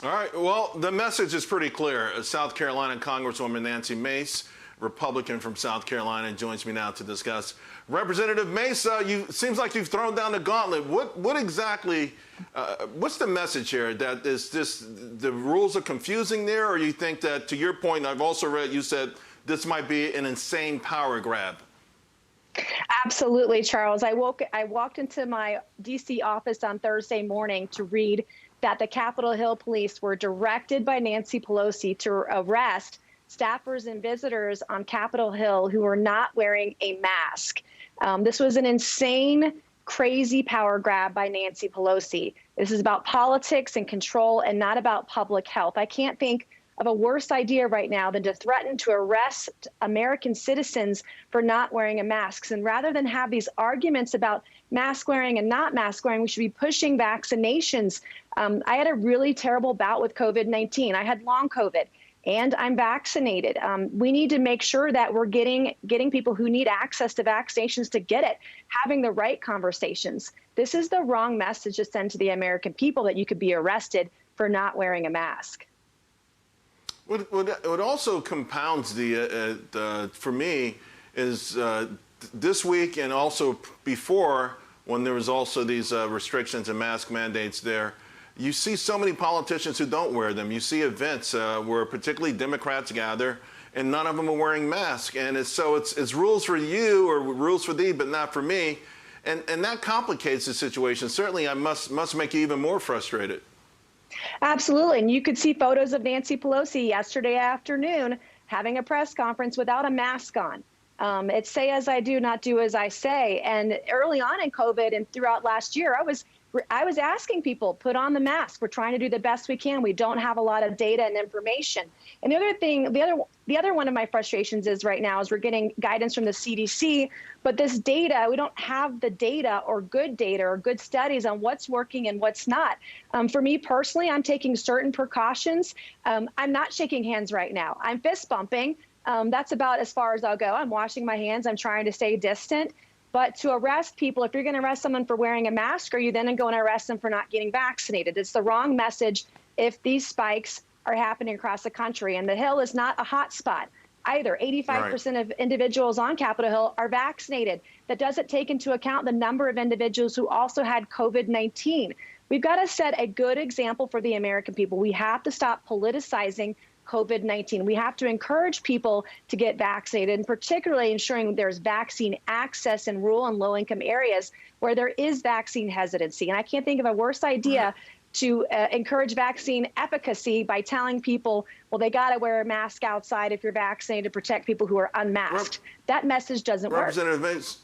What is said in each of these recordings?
All right. Well, the message is pretty clear. South Carolina Congresswoman Nancy Mace, Republican from South Carolina, joins me now to discuss. Representative Mace, seems like you've thrown down the gauntlet. What exactly, what's the message here? That is this, the rules are confusing there, or you think that, to your point, I've also read you said this might be an insane power grab? Absolutely, Charles. I walked into my D.C. office on Thursday morning to read that the Capitol Hill police were directed by Nancy Pelosi to arrest staffers and visitors on Capitol Hill who were not wearing a mask. This was an insane, crazy power grab by Nancy Pelosi. This is about politics and control and not about public health. I can't think of a worse idea right now than to threaten to arrest American citizens for not wearing a mask. And rather than have these arguments about mask wearing and not mask wearing, we should be pushing vaccinations. I had a really terrible bout with COVID-19. I had long COVID, and I'm vaccinated. We need to make sure that we're getting people who need access to vaccinations to get it, having the right conversations. This is the wrong message to send to the American people, that you could be arrested for not wearing a mask. What also compounds for me is this week and also before, when there was also these restrictions and mask mandates there, you see so many politicians who don't wear them. You see events where particularly Democrats gather and none of them are wearing masks. And it's rules for you or rules for thee, but not for me. And that complicates the situation. Certainly, I must make you even more frustrated. Absolutely. And you could see photos of Nancy Pelosi yesterday afternoon having a press conference without a mask on. It's say as I do, not do as I say. And early on in COVID and throughout last year, I was asking people, put on the mask. We're trying to do the best we can. We don't have a lot of data and information. And the other thing, the other one of my frustrations is right now is we're getting guidance from the CDC, but this data, we don't have the data or good studies on what's working and what's not. For me personally, I'm taking certain precautions. I'm not shaking hands right now. I'm fist bumping. That's about as far as I'll go. I'm washing my hands. I'm trying to stay distant. But to arrest people, if you're going to arrest someone for wearing a mask, are you then going to arrest them for not getting vaccinated? It's the wrong message if these spikes are happening across the country. And the Hill is not a hot spot either. 85% of individuals on Capitol Hill are vaccinated. That doesn't take into account the number of individuals who also had COVID-19. We've got to set a good example for the American people. We have to stop politicizing COVID-19. We have to encourage people to get vaccinated, and particularly ensuring there's vaccine access in rural and low-income areas where there is vaccine hesitancy. And I can't think of a worse idea to encourage vaccine efficacy by telling people, well, they got to wear a mask outside if you're vaccinated to protect people who are unmasked. That message doesn't work. Representative Mace,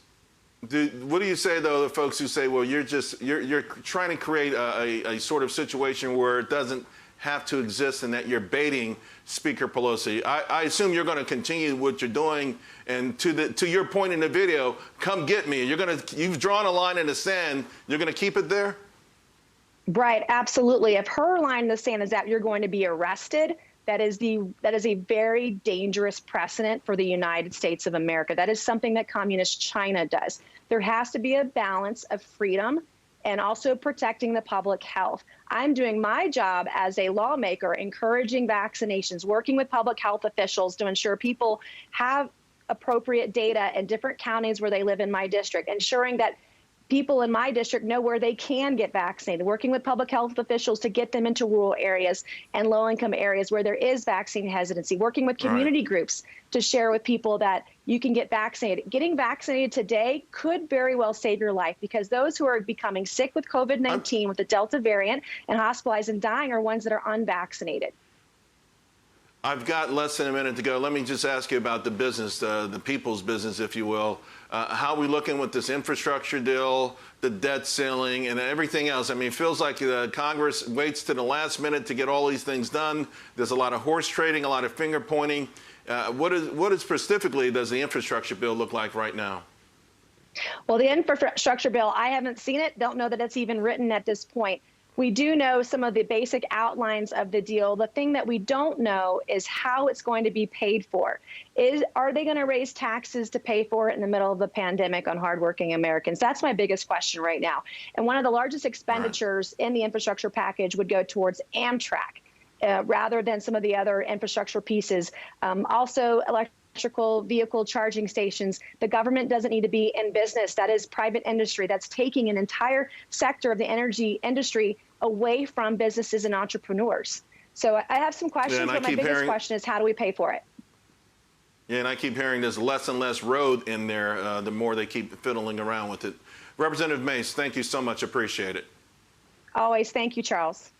what do you say, though, to folks who say, well, you're trying to create a sort of situation where it doesn't have to exist and that you're baiting Speaker Pelosi? I assume you're going to continue what you're doing, and to your point in the video, come get me. You've drawn a line in the sand. You're going to keep it there? Right, absolutely. If her line in the sand is that you're going to be arrested, that is a very dangerous precedent for the United States of America. That is something that communist China does. There has to be a balance of freedom and also protecting the public health. I'm doing my job as a lawmaker, encouraging vaccinations, working with public health officials to ensure people have appropriate data in different counties where they live in my district, ensuring that people in my district know where they can get vaccinated, working with public health officials to get them into rural areas and low-income areas where there is vaccine hesitancy, working with community groups to share with people that you can get vaccinated. Getting vaccinated today could very well save your life, because those who are becoming sick with COVID-19 with the Delta variant and hospitalized and dying are ones that are unvaccinated. I've got less than a minute to go. Let me just ask you about the business, the people's business, if you will. How are we looking with this infrastructure deal, the debt ceiling, and everything else? I mean, it feels like Congress waits to the last minute to get all these things done. There's a lot of horse trading, a lot of finger pointing. What specifically does the infrastructure bill look like right now? Well, the infrastructure bill, I haven't seen it. Don't know that it's even written at this point. We do know some of the basic outlines of the deal. The thing that we don't know is how it's going to be paid for. Are they going to raise taxes to pay for it in the middle of the pandemic on hardworking Americans? That's my biggest question right now. And one of the largest expenditures in the infrastructure package would go towards Amtrak. rather than some of the other infrastructure pieces. Also, electrical vehicle charging stations. The government doesn't need to be in business. That is private industry. That's taking an entire sector of the energy industry away from businesses and entrepreneurs. So I have some questions, but my biggest question is, how do we pay for it? Yeah, and I keep hearing there's less and less road in there the more they keep fiddling around with it. Representative Mace, thank you so much. Appreciate it. Always. Thank you, Charles.